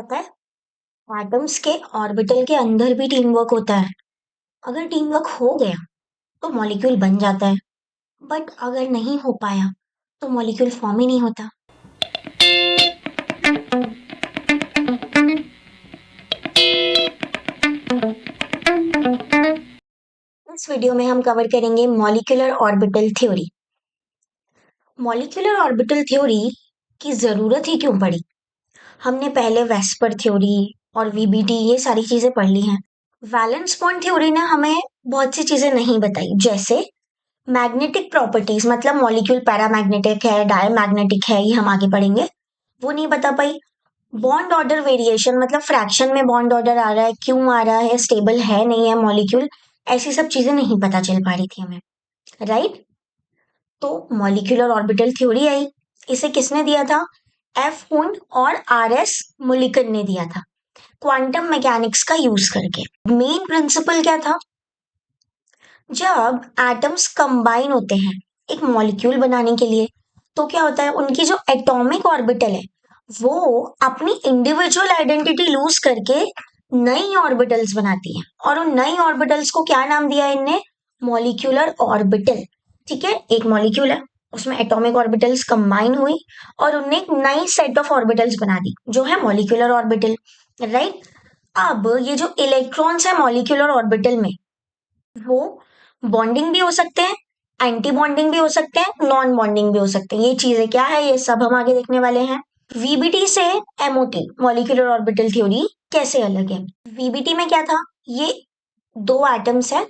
पता है एटम्स के ऑर्बिटल के अंदर भी टीम वर्क होता है। अगर टीम वर्क हो गया तो मॉलिक्यूल बन जाता है, बट अगर नहीं हो पाया तो मॉलिक्यूल फॉर्म ही नहीं होता। इस वीडियो में हम कवर करेंगे molecular orbital theory. Molecular orbital theory की जरूरत ही क्यों पड़ी? हमने पहले वेस्पर थ्योरी और वीबीटी ये सारी चीजें पढ़ ली हैं। वैलेंस बॉन्ड थ्योरी ने हमें बहुत सी चीजें नहीं बताई, जैसे मैग्नेटिक प्रॉपर्टीज, मतलब मॉलिक्यूल पैरामैग्नेटिक है, डायमैग्नेटिक है, ये हम आगे पढ़ेंगे, वो नहीं बता पाई। बॉन्ड ऑर्डर वेरिएशन, मतलब फ्रैक्शन में बॉन्ड ऑर्डर आ रहा है, क्यों आ रहा है, स्टेबल है नहीं है मॉलिक्यूल, ऐसी सब चीजें नहीं पता चल पा रही थी हमें, राइट? तो मॉलिक्यूलर ऑर्बिटल थ्योरी आई। इसे किसने दिया था? एफ हुंड और आर एस मुलिकन ने दिया था, क्वांटम मैकेनिक्स का यूज करके। मेन प्रिंसिपल क्या था? जब एटम्स कंबाइन होते हैं एक मॉलिक्यूल बनाने के लिए, तो क्या होता है, उनकी जो एटॉमिक ऑर्बिटल है वो अपनी इंडिविजुअल आइडेंटिटी लूज करके नई ऑर्बिटल्स बनाती हैं, और उन नई ऑर्बिटल्स को क्या नाम दिया इनने? Molecular orbital. ठीक है, एक मॉलिक्यूल है, उसमें एटॉमिक ऑर्बिटल्स कंबाइन हुई और उनने एक नई सेट ऑफ ऑर्बिटल्स बना दी जो है मॉलिक्यूलर ऑर्बिटल, राइट? अब ये जो इलेक्ट्रॉन्स है मॉलिक्यूलर ऑर्बिटल में, वो बॉन्डिंग भी हो सकते हैं, एंटी बॉन्डिंग भी हो सकते हैं, नॉन बॉन्डिंग भी हो सकते हैं। ये चीजें क्या है, ये सब हम आगे देखने वाले हैं। वीबीटी से एमओटी मॉलिक्यूलर ऑर्बिटल थ्योरी कैसे अलग है? वीबीटी में क्या था, ये दो एटम्स है,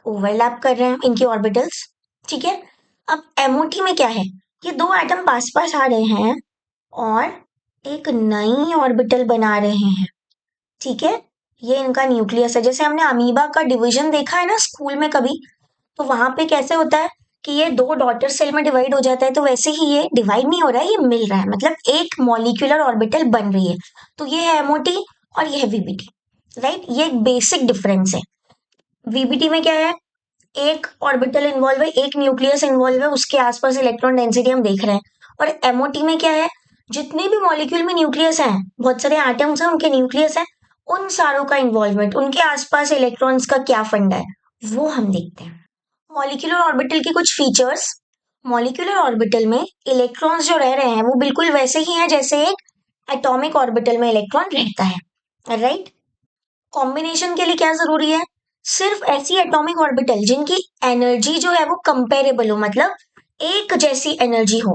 ओवरलैप कर रहे हैं इनकी ऑर्बिटल्स, ठीक है। अब एमओटी में क्या है, ये दो एटम पास पास आ रहे हैं और एक नई ऑर्बिटल बना रहे हैं, ठीक है। ये इनका न्यूक्लियस है। जैसे हमने अमीबा का डिवीजन देखा है ना स्कूल में कभी, तो वहां पे कैसे होता है कि ये दो डॉटर सेल में डिवाइड हो जाता है, तो वैसे ही ये डिवाइड नहीं हो रहा है, ये मिल रहा है, मतलब एक मॉलिक्यूलर ऑर्बिटल बन रही है। तो ये है एमओटी और ये है वीबीटी, राइट? ये एक बेसिक डिफरेंस है। वीबीटी में क्या है, एक ऑर्बिटल इन्वॉल्व है, एक न्यूक्लियस इन्वॉल्व है, उसके आसपास इलेक्ट्रॉन डेंसिटी हम देख रहे हैं। और एमओटी में क्या है, जितने भी मॉलिक्यूल में न्यूक्लियस हैं, बहुत सारे एटम्स हैं, उनके न्यूक्लियस है, उन सारों का इन्वॉल्वमेंट, उनके आसपास इलेक्ट्रॉन्स का क्या फंडा है, वो हम देखते हैं। मॉलिक्यूलर ऑर्बिटल के कुछ फीचर्स। मॉलिक्यूलर ऑर्बिटल में इलेक्ट्रॉन्स जो रह रहे हैं वो बिल्कुल वैसे ही हैं जैसे एक एटॉमिक ऑर्बिटल में इलेक्ट्रॉन रहता है, राइट? कॉम्बिनेशन के लिए क्या जरूरी है? सिर्फ ऐसी एटॉमिक ऑर्बिटल जिनकी एनर्जी जो है वो कंपेरेबल हो, मतलब एक जैसी एनर्जी हो,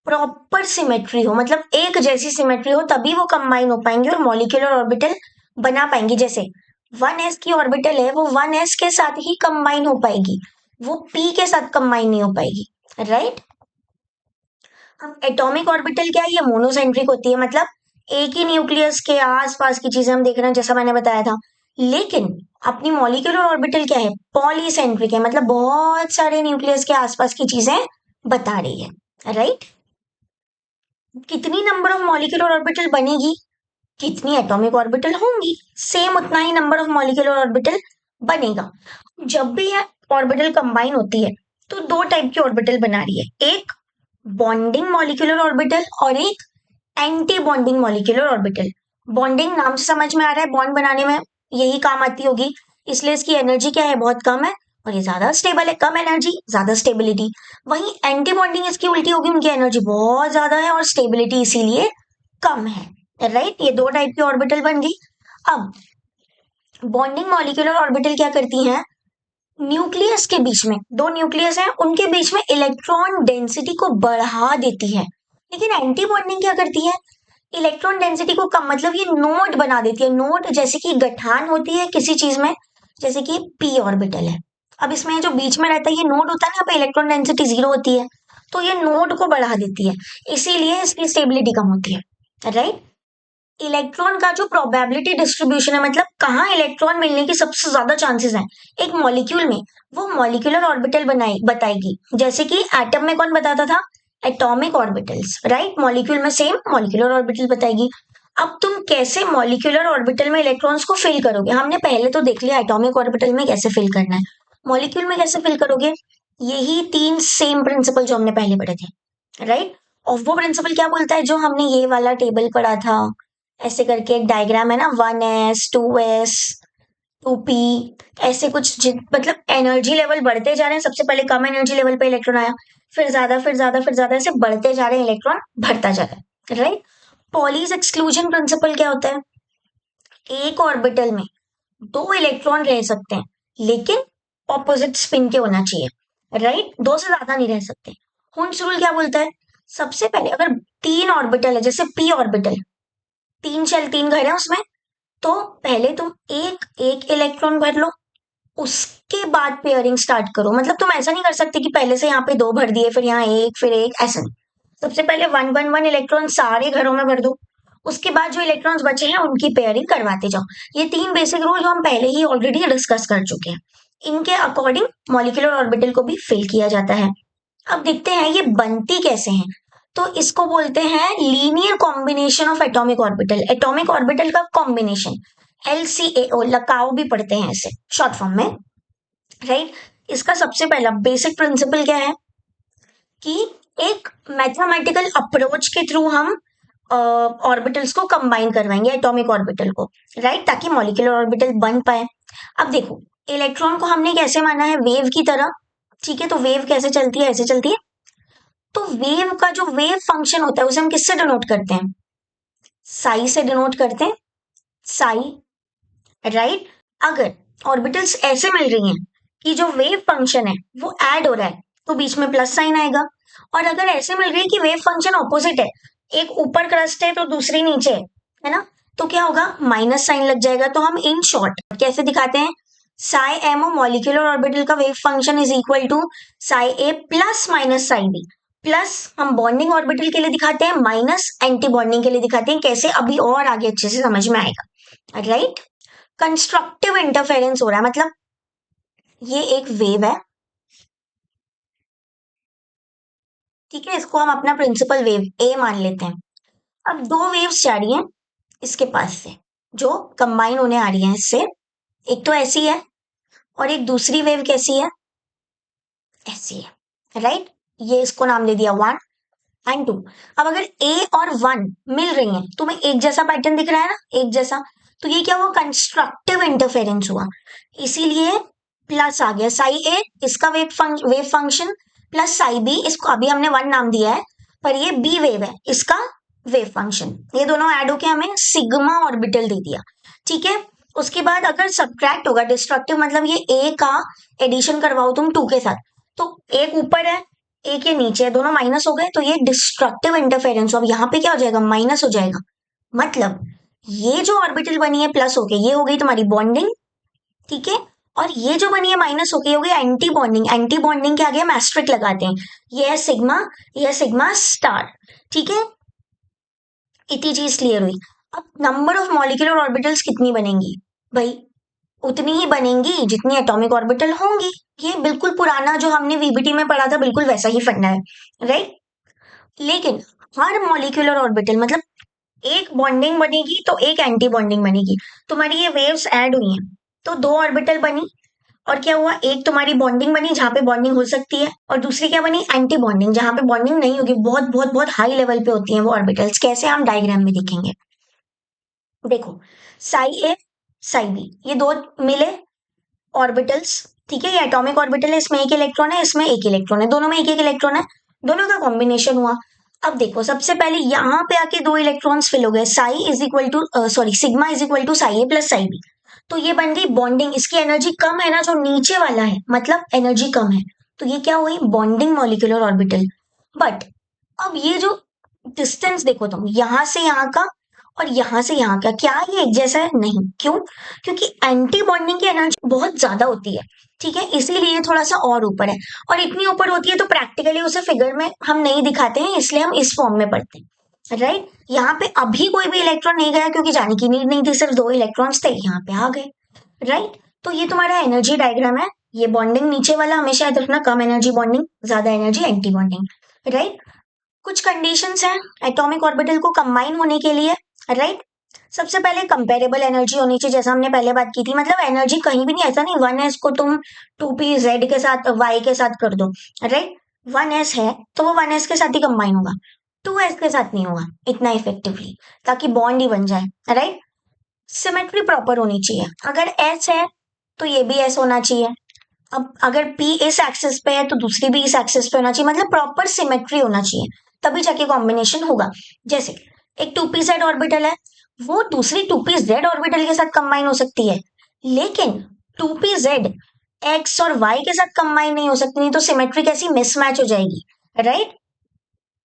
प्रॉपर सिमेट्री हो, मतलब एक जैसी सिमेट्री हो, तभी वो कंबाइन हो पाएंगे और मॉलिक्यूलर ऑर्बिटल बना पाएंगे। जैसे 1s की ऑर्बिटल है, वो 1s के साथ ही कंबाइन हो पाएगी, वो p के साथ कंबाइन नहीं हो पाएगी, राइट? अब एटॉमिक ऑर्बिटल क्या है, ये मोनोसेंट्रिक होती है, मतलब एक ही न्यूक्लियस के आसपास की चीजें हम देख रहे हैं, जैसा मैंने बताया था। लेकिन अपनी मॉलिक्यूलर ऑर्बिटल क्या है, पॉलीसेंट्रिक है, मतलब बहुत सारे न्यूक्लियस के आसपास की चीजें बता रही है, राइट? कितनी नंबर ऑफ मॉलिक्यूलर ऑर्बिटल बनेगी, कितनी एटॉमिक ऑर्बिटल होंगी, सेम उतना ही नंबर ऑफ मॉलिक्यूलर ऑर्बिटल बनेगा। जब भी ये ऑर्बिटल कंबाइन होती है तो दो टाइप की ऑर्बिटल बना रही है, एक बॉन्डिंग मॉलिक्यूलर ऑर्बिटल और एक anti bonding molecular orbital. Bonding नाम से समझ में आ रहा है, बॉन्ड बनाने में यही काम आती होगी, इसलिए इसकी एनर्जी क्या है, बहुत कम है, और ये ज्यादा स्टेबल है, कम एनर्जी ज्यादा स्टेबिलिटी। वहीं एंटी बॉन्डिंग इसकी उल्टी होगी, उनकी एनर्जी बहुत ज्यादा है और स्टेबिलिटी इसीलिए कम है, राइट? ये दो टाइप की ऑर्बिटल बन गई। अब बॉन्डिंग मॉलिक्यूलर ऑर्बिटल क्या करती हैं, न्यूक्लियस के बीच में, दो न्यूक्लियस हैं उनके बीच में इलेक्ट्रॉन डेंसिटी को बढ़ा देती है। लेकिन एंटी बॉन्डिंग क्या करती है, इलेक्ट्रॉन डेंसिटी को कम, मतलब ये नोड बना देती है, नोड जैसे कि गठान होती है किसी चीज में, जैसे कि पी ऑर्बिटल है। अब इसमें जो बीच में रहता है ये नोड होता है ना, यहाँ पे इलेक्ट्रॉन डेंसिटी 0 होती है, तो ये नोड को बढ़ा देती है, इसीलिए इसकी स्टेबिलिटी कम होती है, राइट? इलेक्ट्रॉन का जो प्रोबेबिलिटी डिस्ट्रीब्यूशन है, मतलब कहाँ इलेक्ट्रॉन मिलने की सबसे ज्यादा चांसेस हैं एक मॉलिक्यूल में, वो मॉलिक्यूलर ऑर्बिटल बनाई बताएगी। जैसे कि एटम में कौन बताता था, एटॉमिक ऑर्बिटल्स, राइट? मॉलिक्यूल में सेम मॉलिक्यूलर ऑर्बिटल बताएगी। अब तुम कैसे मॉलिक्यूलर ऑर्बिटल में इलेक्ट्रॉन्स को फिल करोगे, हमने पहले तो देख लिया एटॉमिक ऑर्बिटल में कैसे फिल करना है, मॉलिक्यूल में कैसे फिल करोगे, यही तीन सेम प्रिंसिपल जो हमने पहले पढ़े थे, राइट? और वो प्रिंसिपल क्या बोलता है, जो हमने ये वाला टेबल पढ़ा था, ऐसे करके एक डायग्राम है ना, 1s 2s 2p, ऐसे कुछ मतलब एनर्जी लेवल बढ़ते जा रहे हैं। सबसे पहले कम एनर्जी लेवल पे इलेक्ट्रॉन आया, फिर ज्यादा फिर ज्यादा फिर ज्यादा, ऐसे बढ़ते जा रहे हैं, इलेक्ट्रॉन बढ़ता जा रहा है, राइट। पॉलीज एक्सक्लूजन प्रिंसिपल क्या होता है? एक ऑर्बिटल में दो इलेक्ट्रॉन रह सकते हैं, लेकिन ऑपोजिट स्पिन के होना चाहिए, राइट। दो से ज्यादा नहीं रह सकते। हुन्स रूल क्या बोलता है? सबसे पहले अगर तीन ऑर्बिटल है, जैसे पी ऑर्बिटल, तीन शेल तीन घर है उसमें, तो पहले तुम एक एक इलेक्ट्रॉन भर लो, उसके बाद पेयरिंग स्टार्ट करो। मतलब तुम ऐसा नहीं कर सकते कि पहले से यहाँ पे दो भर दिए फिर यहाँ एक फिर एक, ऐसा नहीं। सबसे पहले वन वन वन इलेक्ट्रॉन सारे घरों में भर दो, उसके बाद जो इलेक्ट्रॉन्स बचे हैं उनकी पेयरिंग करवाते जाओ। ये तीन बेसिक रूल जो हम पहले ही ऑलरेडी डिस्कस कर चुके हैं, इनके अकॉर्डिंग मॉलिक्यूलर ऑर्बिटल को भी फिल किया जाता है। अब देखते हैं ये बनती कैसे हैं। तो इसको बोलते हैं linear combination of atomic orbital. Atomic orbital का कॉम्बिनेशन, LCAO, लकाओ भी पढ़ते हैं इसे शॉर्ट फॉर्म में, राइट। इसका सबसे पहला बेसिक प्रिंसिपल क्या है कि एक मैथमेटिकल अप्रोच के थ्रू हम ऑर्बिटल्स को कंबाइन करवाएंगे, एटॉमिक ऑर्बिटल को, राइट, ताकि मॉलिक्यूलर ऑर्बिटल बन पाए। अब देखो, इलेक्ट्रॉन को हमने कैसे माना है? वेव की तरह, ठीक है। तो वेव कैसे चलती है? ऐसे चलती है। तो वेव का जो वेव फंक्शन होता है उसे हम किससे डिनोट करते हैं? साई से डिनोट करते हैं, साई, राइट। अगर ऑर्बिटल्स ऐसे मिल रही हैं कि जो वेव फंक्शन है वो ऐड हो रहा है, तो बीच में प्लस साइन आएगा। और अगर ऐसे मिल रही है कि वेव फंक्शन ऑपोजिट है, एक ऊपर क्रस्ट है तो दूसरी नीचे है ना, तो क्या होगा? माइनस साइन लग जाएगा। तो हम इन शॉर्ट कैसे दिखाते हैं? साई एम मॉलिक्यूलर ऑर्बिटल का wave function is equal to psi A plus minus psi B. Plus हम बॉन्डिंग ऑर्बिटल के लिए दिखाते हैं, माइनस एंटी बॉन्डिंग के लिए दिखाते हैं। कैसे? अभी और आगे अच्छे से समझ में आएगा, राइट। कंस्ट्रक्टिव इंटरफेरेंस हो रहा है, मतलब ये एक वेव है, ठीक है। इसको हम अपना प्रिंसिपल वेव ए मान लेते हैं। अब दो वेव्स जा रही हैं इसके पास से, जो कंबाइन होने आ रही हैं इससे। एक तो ऐसी है और एक दूसरी वेव कैसी है? ऐसी है, राइट। ये इसको नाम दे दिया 1 एंड 2। अब अगर ए और 1 मिल रही हैं, तुम्हें एक जैसा पैटर्न दिख रहा है ना, एक जैसा, तो ये क्या हुआ? कंस्ट्रक्टिव इंटरफेरेंस हुआ। इसीलिए प्लस आ गया। साई ए इसका wave function, plus psi B, इसको अभी हमने 1 नाम दिया है, पर ये बी वेव है, इसका वेव फंक्शन। ये दोनों ऐड होके हमें सिग्मा ऑर्बिटल दे दिया, ठीक है। उसके बाद अगर सब्ट्रैक्ट होगा, डिस्ट्रक्टिव मतलब ये ए का एडिशन करवाओ तुम 2 के साथ, तो एक ऊपर है एक ये नीचे है, दोनों माइनस हो गए, तो ये डिस्ट्रक्टिव इंटरफेरेंस। अब यहाँ पे क्या हो जाएगा? माइनस हो जाएगा। मतलब ये जो ऑर्बिटल बनी है प्लस होके, ये हो गई तुम्हारी बॉन्डिंग, ठीक है। और ये जो बनी है माइनस होके, ये हो गई एंटी बॉन्डिंग। एंटी बॉन्डिंग के आगे हम एस्ट्रिक लगाते हैं, ये है सिग्मा, ये है सिग्मा स्टार, ठीक है। इतनी चीज क्लियर हुई। अब नंबर ऑफ मॉलिक्यूलर ऑर्बिटल्स कितनी बनेंगी? भाई उतनी ही बनेंगी जितनी एटॉमिक ऑर्बिटल होंगी। ये बिल्कुल पुराना जो हमने वीबीटी में पढ़ा था, बिल्कुल वैसा ही फंडा है, राइट। लेकिन हर मॉलिक्यूलर ऑर्बिटल मतलब एक बॉन्डिंग बनेगी तो एक एंटी बॉन्डिंग बनेगी। तुम्हारी ये वेव्स ऐड हुई हैं तो दो ऑर्बिटल बनी, और क्या हुआ? एक तुम्हारी बॉन्डिंग बनी जहां पे बॉन्डिंग हो सकती है, और दूसरी क्या बनी? एंटी बॉन्डिंग, जहां पे बॉन्डिंग नहीं होगी। बहुत बहुत बहुत हाई लेवल पे होती है वो ऑर्बिटल्स। कैसे? हम डायग्राम में देखेंगे। देखो, साई ए साई बी, ये दो मिले ऑर्बिटल्स, ठीक है। ये एटॉमिक ऑर्बिटल है, इसमें एक इलेक्ट्रॉन है, इसमें एक इलेक्ट्रॉन है, दोनों में एक एक इलेक्ट्रॉन है, दोनों का कॉम्बिनेशन हुआ। अब देखो, सबसे पहले यहाँ पे आके दो इलेक्ट्रॉन्स फिल हो गए, psi is equal to sorry sigma is equal to psi A plus psi B. तो ये बन गई बॉन्डिंग। इसकी एनर्जी कम है ना, जो नीचे वाला है, मतलब एनर्जी कम है, तो ये क्या हुई? Bonding molecular orbital. बट अब ये जो डिस्टेंस देखो तुम, यहां से यहाँ का और यहां से यहाँ का, क्या ये एक जैसा है? नहीं। क्यों? क्योंकि एंटी बॉन्डिंग की एनर्जी बहुत ज्यादा होती है, ठीक है, इसीलिए थोड़ा सा और ऊपर है। और इतनी ऊपर होती है तो प्रैक्टिकली उसे फिगर में हम नहीं दिखाते हैं, इसलिए हम इस फॉर्म में पढ़ते हैं, राइट। यहाँ पे अभी कोई भी इलेक्ट्रॉन नहीं गया क्योंकि जाने की नीड नहीं थी, सिर्फ दो इलेक्ट्रॉन्स थे, यहाँ पे आ गए, राइट। तो ये तुम्हारा एनर्जी डायग्राम है। ये बॉन्डिंग नीचे वाला हमेशा याद रखना, कम एनर्जी बॉन्डिंग, ज्यादा एनर्जी एंटी बॉन्डिंग, राइट। कुछ कंडीशंस हैं एटॉमिक ऑर्बिटल को कंबाइन होने के लिए, राइट। सबसे पहले कंपेरेबल एनर्जी होनी चाहिए, जैसा हमने पहले बात की थी। मतलब एनर्जी कहीं भी नहीं, ऐसा नहीं 1s को तुम 2p z के साथ y के साथ कर दो, राइट। 1s है तो वो 1s के साथ ही कंबाइन होगा। 2s के साथ नहीं होगा इतना इफेक्टिवली, ताकि बॉन्ड ही बन जाए, राइट। सिमेट्री प्रॉपर होनी चाहिए, अगर एस है तो ये भी एस होना चाहिए। अब अगर पी इस एक्सिस पे है तो दूसरी भी इस एक्सिस पे होना चाहिए, मतलब प्रॉपर सिमेट्री होना चाहिए, तभी जाके कॉम्बिनेशन होगा। जैसे एक 2p z ऑर्बिटल है, वो दूसरी 2p z ऑर्बिटल के साथ कंबाइन हो सकती है, लेकिन 2p z एक्स और वाई के साथ कंबाइन नहीं हो सकती, नहीं तो सिमेट्री कैसी मिसमैच हो जाएगी, राइट।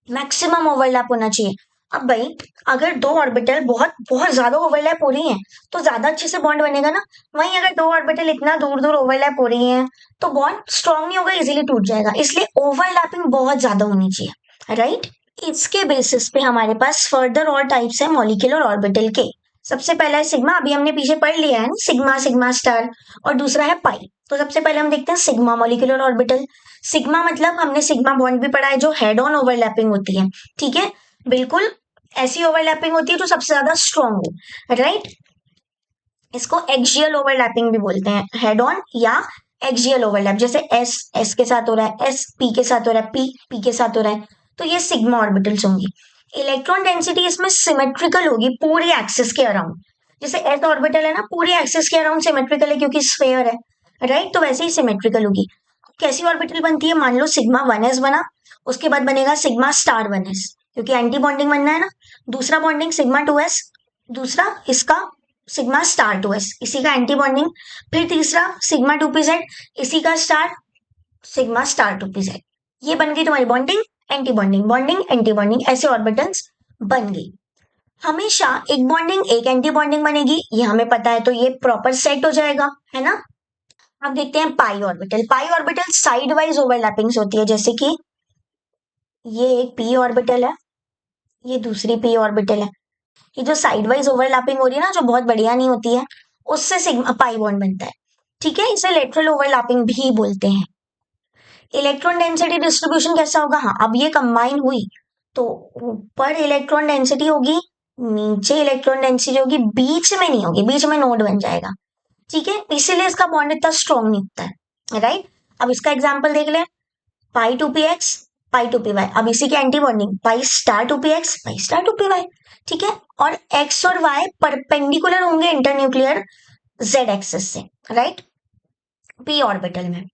मैक्सिमम ओवरलैप होना चाहिए। अब भाई अगर दो ऑर्बिटल बहुत बहुत ज्यादा ओवरलैप हो रही हैं तो ज्यादा अच्छे से बॉन्ड बनेगा ना। वहीं अगर दो ऑर्बिटल इतना दूर दूर ओवरलैप हो रही हैं तो बॉन्ड स्ट्रांग नहीं होगा, इजीली टूट जाएगा, इसलिए ओवरलैपिंग बहुत ज्यादा होनी चाहिए, राइट। इसके बेसिस पे हमारे पास फर्दर और टाइप्स है मॉलिक्यूलर ऑर्बिटल के। सबसे पहला है सिग्मा, अभी हमने पीछे पढ़ लिया है ना, सिग्मा सिग्मा स्टार, और दूसरा है पाई। तो सबसे पहले हम देखते हैं सिग्मा मॉलिक्यूलर ऑर्बिटल। सिग्मा मतलब हमने सिग्मा बॉन्ड भी पढ़ा है, जो हेड ऑन ओवरलैपिंग होती है, ठीक है, बिल्कुल ऐसी ओवरलैपिंग होती है जो सबसे ज्यादा स्ट्रांग हो, राइट। इसको एक्सियल ओवरलैपिंग भी बोलते हैं, हेड ऑन या एक्सियल ओवरलैप, जैसे एस एस के साथ हो रहा है, एस पी के साथ हो रहा है, पी पी के साथ हो रहा है, तो ये सिग्मा ऑर्बिटल्स होंगी। इलेक्ट्रॉन डेंसिटी इसमें सिमेट्रिकल होगी पूरी एक्सिस के अराउंड, जैसे एस ऑर्बिटल है ना, पूरी एक्सिस के अराउंड सिमेट्रिकल है क्योंकि स्फेयर है, राइट, तो वैसे ही सिमेट्रिकल होगी। कैसी ऑर्बिटल बनती है, मान लो सिग्मा 1s बना, उसके बाद बनेगा सिग्मा स्टार 1s, क्योंकि एंटी बॉन्डिंग बनना है ना। दूसरा बॉन्डिंग सिग्मा 2s, दूसरा इसका सिग्मा स्टार 2s, इसी का एंटी बॉन्डिंग। फिर तीसरा सिग्मा 2pz, इसी का स्टार, सिग्मा स्टार 2pz। ये बन गई तुम्हारी bonding, anti bonding, bonding anti bonding, ऐसे ऑर्बिटल्स बन गई। हमेशा एक बॉन्डिंग एक एंटी बॉन्डिंग बनेगी, ये हमें पता है, तो ये प्रॉपर सेट हो जाएगा, है ना। अब देखते हैं पाई ऑर्बिटल। पाई ऑर्बिटल साइड वाइज ओवरलैपिंग्स होती है, जैसे कि ये एक पी ऑर्बिटल है, ये दूसरी पी ऑर्बिटल है। ये जो साइड वाइज ओवरलैपिंग हो रही है ना, जो बहुत बढ़िया नहीं होती है, उससे सिग्मा पाई बॉन्ड बनता है, ठीक है, इसे लेटरल ओवरलैपिंग भी बोलते हैं। इलेक्ट्रॉन डेंसिटी डिस्ट्रीब्यूशन कैसा होगा, हाँ अब ये कंबाइन हुई तो ऊपर इलेक्ट्रॉन डेंसिटी होगी, नीचे इलेक्ट्रॉन डेंसिटी होगी, बीच में नहीं होगी, बीच में नोड बन जाएगा, ठीक है, इसीलिए इसका बॉन्ड इतना स्ट्रॉन्ग नहीं होता है, राइट। अब इसका एग्जाम्पल देख ले, पाई 2p x, पाई 2p y, अब इसी की anti bonding pi star 2p x, pi star 2p y, ठीक है। और x और y परपेंडिकुलर होंगे इंटरन्यूक्लियर z एक्सिस से, राइट, p ऑर्बिटल में।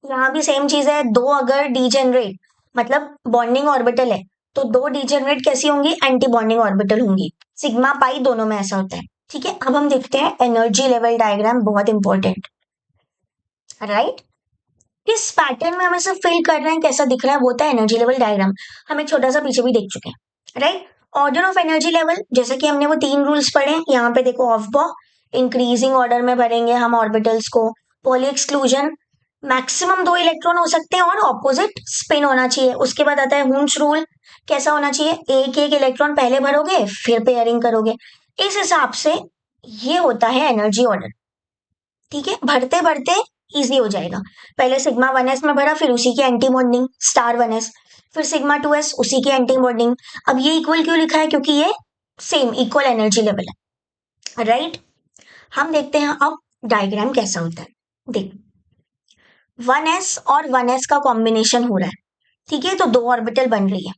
यहाँ भी सेम चीज है, दो अगर डीजेनरेट मतलब बॉन्डिंग ऑर्बिटल है तो दो डीजेनरेट कैसी होंगी, एंटी बॉन्डिंग ऑर्बिटल होंगी, सिग्मा पाई दोनों में ऐसा होता है, ठीक है। अब हम देखते हैं एनर्जी लेवल डायग्राम, बहुत इंपॉर्टेंट, राइट। किस पैटर्न में हम इसे फिल कर रहे हैं, कैसा दिख रहा है, वो होता है एनर्जी लेवल डायग्राम। हम एक छोटा सा पीछे भी देख चुके हैं, right. Order of energy level, जैसे कि हमने वो 3 रूल्स पढ़े, यहाँ पे देखो ऑफ बॉ, इंक्रीजिंग ऑर्डर में भरेंगे हम ऑर्बिटल्स को। पॉली एक्सक्लूजन, मैक्सिमम 2 इलेक्ट्रॉन हो सकते हैं और ऑपोजिट स्पिन होना चाहिए। उसके बाद आता है हुंस रूल, कैसा होना चाहिए, एक एक इलेक्ट्रॉन पहले भरोगे फिर पेयरिंग करोगे, इस हिसाब से ये होता है एनर्जी ऑर्डर, ठीक है। भरते भरते इजी हो जाएगा, पहले सिग्मा 1s में भरा, फिर उसी की एंटी बॉन्डिंग स्टार 1s, फिर सिग्मा 2s उसी की एंटी बॉन्डिंग। अब ये इक्वल क्यों लिखा है, क्योंकि ये सेम इक्वल एनर्जी लेवल है, राइट। हम देखते हैं अब डायग्राम कैसा होता है, देख 1s और 1s का कॉम्बिनेशन हो रहा है, ठीक है, तो दो ऑर्बिटल बन रही है।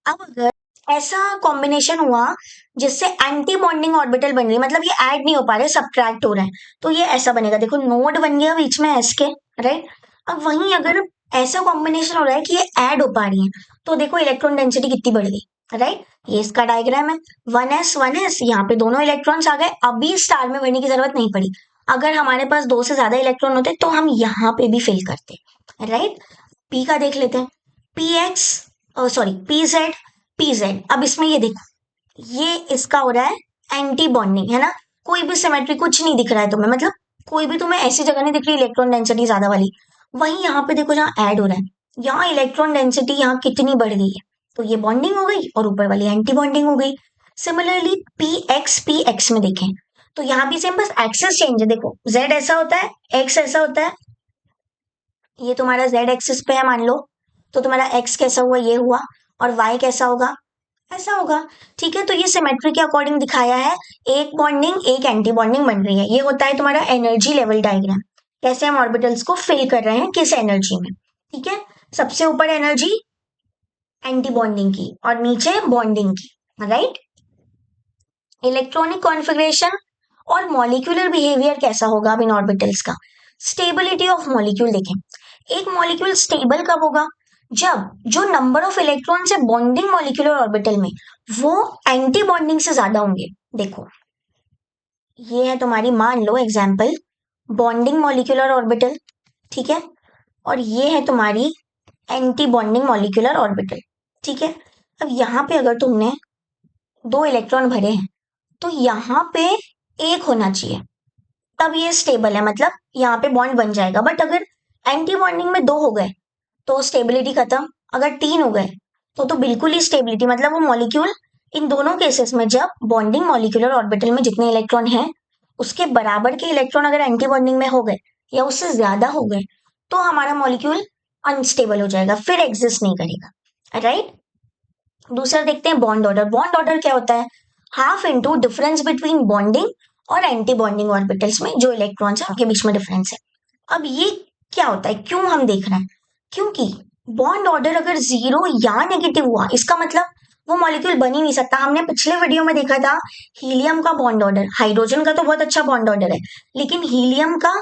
अब अगर ऐसा कॉम्बिनेशन हुआ जिससे एंटी बॉन्डिंग ऑर्बिटल बन रही है, मतलब ये ऐड नहीं हो पा रहे, सब्ट्रैक्ट हो रहे हैं, तो ये ऐसा बनेगा, देखो नोड बन गया बीच में एस के, राइट। अब वहीं अगर ऐसा कॉम्बिनेशन हो रहा है कि ये ऐड हो पा रही है, तो देखो इलेक्ट्रॉन डेंसिटी कितनी बढ़ गई, राइट। ये इसका डायग्राम है, 1s यहाँ पे दोनों इलेक्ट्रॉन्स आ गए, अभी स्टार में भरने की जरूरत नहीं पड़ी। अगर हमारे पास दो से ज्यादा इलेक्ट्रॉन होते तो हम यहाँ पे भी फिल करते, राइट। पी का देख लेते हैं, P x, sorry P Z, P Z. अब इसमें ये देखो, ये इसका हो रहा है एंटी बॉन्डिंग, है ना, कोई भी सिमेट्री कुछ नहीं दिख रहा है तुम्हें, मतलब कोई भी तुम्हें ऐसी जगह नहीं दिख रही इलेक्ट्रॉन डेंसिटी ज्यादा वाली। वहीं यहाँ पे देखो जहाँ ऐड हो रहा है, यहाँ इलेक्ट्रॉन डेंसिटी यहाँ कितनी बढ़ गई है, तो ये बॉन्डिंग हो गई और ऊपर वाली एंटी बॉन्डिंग हो गई। सिमिलरली पी एक्स में देखें तो यहाँ भी सेम, बस एक्सेस चेंज है, देखो जेड ऐसा होता है, एक्स ऐसा होता है, ये तुम्हारा जेड एक्सिस पे है मान लो, तो तुम्हारा एक्स कैसा हुआ, ये हुआ, और वाई कैसा होगा, ऐसा होगा, ठीक है। तो ये सिमेट्री के अकॉर्डिंग दिखाया है, एक बॉन्डिंग एक एंटी बॉन्डिंग बन रही है, ये होता है तुम्हारा एनर्जी लेवल डायग्राम, कैसे हम ऑर्बिटल्स को फिल कर रहे हैं किस एनर्जी में, ठीक है। सबसे ऊपर एनर्जी एंटी बॉन्डिंग की और नीचे बॉन्डिंग की, राइट। इलेक्ट्रॉनिक कॉन्फ़िगरेशन और मॉलिक्यूलर बिहेवियर कैसा होगा अब इन ऑर्बिटल्स का। स्टेबिलिटी ऑफ मॉलिक्यूल देखें, एक मॉलिक्यूल स्टेबल कब होगा, जब जो नंबर ऑफ इलेक्ट्रॉन्स है बॉन्डिंग मॉलिक्यूलर ऑर्बिटल में वो एंटी बॉन्डिंग से ज्यादा होंगे। देखो ये है तुम्हारी, मान लो एग्जाम्पल, बॉन्डिंग मॉलिक्यूलर ऑर्बिटल, ठीक है, और ये है तुम्हारी एंटी बॉन्डिंग मॉलिक्यूलर ऑर्बिटल, ठीक है। अब यहाँ पे अगर तुमने 2 इलेक्ट्रॉन भरे हैं तो यहाँ पे 1 होना चाहिए, तब ये स्टेबल है, मतलब यहाँ पे बॉन्ड बन जाएगा। बट अगर एंटी बॉन्डिंग में 2 हो गए तो स्टेबिलिटी खत्म, अगर 3 हो गए तो बिल्कुल ही स्टेबिलिटी, मतलब वो मॉलिक्यूल इन दोनों केसेस में जब बॉन्डिंग मॉलिक्यूलर ऑर्बिटल में जितने इलेक्ट्रॉन हैं उसके बराबर के इलेक्ट्रॉन अगर एंटी बॉन्डिंग में हो गए या उससे ज्यादा हो गए तो हमारा मॉलिक्यूल अनस्टेबल हो जाएगा, फिर एग्जिस्ट नहीं करेगा, राइट। दूसरा देखते हैं बॉन्ड ऑर्डर। बॉन्ड ऑर्डर क्या होता है, half into difference between bonding और एंटी बॉन्डिंग ऑर्बिटल्स में जो इलेक्ट्रॉन्स है उनके बीच में डिफरेंस है। अब ये क्या होता है, क्यों हम देख रहे हैं, क्योंकि बॉन्ड ऑर्डर अगर 0 या नेगेटिव हुआ इसका मतलब वो मॉलिक्यूल बन ही नहीं सकता। हमने पिछले वीडियो में देखा था हीलियम का बॉन्ड ऑर्डर, हाइड्रोजन का तो बहुत अच्छा बॉन्ड ऑर्डर है लेकिन हीलियम का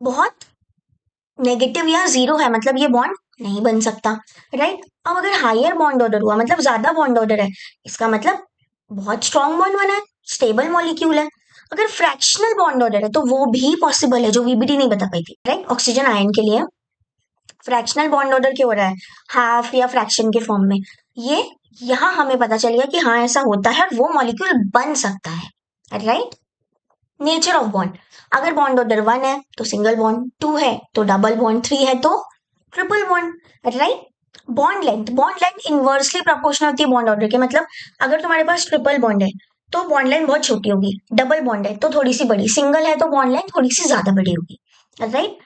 बहुत नेगेटिव या 0 है, मतलब ये बॉन्ड नहीं बन सकता, राइट। अब अगर हायर बॉन्ड ऑर्डर हुआ मतलब ज्यादा बॉन्ड ऑर्डर है, इसका मतलब बहुत स्ट्रॉन्ग बॉन्ड बना है, स्टेबल मॉलिक्यूल है। अगर फ्रैक्शनल बॉन्ड ऑर्डर है तो वो भी पॉसिबल है, जो वीबीटी नहीं बता पाई थी, राइट। ऑक्सीजन आयन के लिए फ्रैक्शनल बॉन्ड ऑर्डर क्यों हो रहा है, हाफ या फ्रैक्शन के फॉर्म में, ये यहाँ हमें पता चल गया कि हाँ ऐसा होता है और वो मॉलिक्यूल बन सकता है, राइट। नेचर ऑफ बॉन्ड, अगर बॉन्ड ऑर्डर 1 है तो सिंगल बॉन्ड, 2 है तो डबल बॉन्ड, 3 है तो triple bond, right. Bond length inversely proportional होती है बॉन्ड ऑर्डर के, मतलब अगर तुम्हारे पास ट्रिपल बॉन्ड है तो बॉन्ड लेंथ बहुत छोटी होगी, डबल बॉन्ड है तो थोड़ी सी बड़ी, सिंगल है तो बॉन्ड लेंथ थोड़ी सी ज्यादा बड़ी होगी, राइट।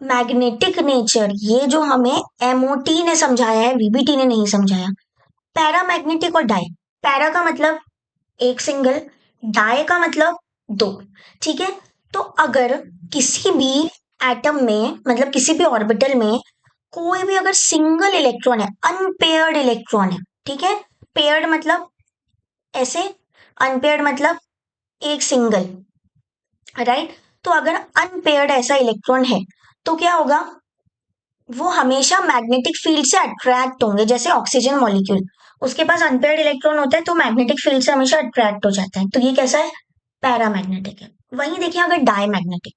मैग्नेटिक नेचर, ये जो हमें एमओटी ने समझाया है, वीबीटी ने नहीं समझाया। पैरामैग्नेटिक और डाई, पैरा का मतलब एक सिंगल, डाई का मतलब 2, ठीक है। तो अगर किसी भी एटम में मतलब किसी भी ऑर्बिटल में कोई भी अगर सिंगल इलेक्ट्रॉन है, अनपेयर्ड इलेक्ट्रॉन है, ठीक है, पेयर्ड मतलब ऐसे, अनपेयर्ड मतलब एक सिंगल, राइट। तो अगर अनपेयर्ड ऐसा इलेक्ट्रॉन है तो क्या होगा, वो हमेशा मैग्नेटिक फील्ड से अट्रैक्ट होंगे, जैसे ऑक्सीजन मॉलिक्यूल, उसके पास अनपेयर्ड इलेक्ट्रॉन होता है तो मैग्नेटिक फील्ड से हमेशा अट्रैक्ट हो जाता है, तो ये कैसा है, पैरामैग्नेटिक है। वहीं देखिए अगर डायमैग्नेटिक,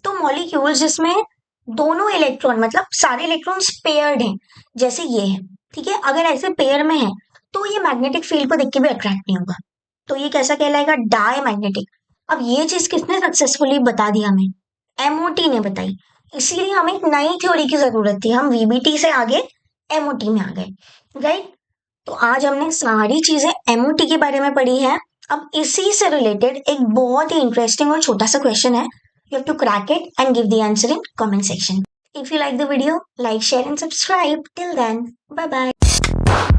तो मॉलिक्यूल जिसमें दोनों इलेक्ट्रॉन मतलब सारे इलेक्ट्रॉन्स पेयर्ड हैं, जैसे ये है, ठीक है, अगर ऐसे पेयर में है तो ये मैग्नेटिक फील्ड को देख के भी अट्रैक्ट नहीं होगा, तो ये कैसा कहलाएगा, डायमैग्नेटिक। अब ये चीज किसने सक्सेसफुली बता दी हमें, एमओटी ने बताई, इसीलिए हमें एक नई थ्योरी की जरूरत थी, हम वीबीटी से आगे एमओटी में आ गए, राइट। तो आज हमने सारी चीजें एमओटी के बारे में पढ़ी है। अब इसी से रिलेटेड एक बहुत ही इंटरेस्टिंग और छोटा सा क्वेश्चन है, you have to crack it and give the answer in comment section. If you like the video, like, share and subscribe. Till then, bye bye.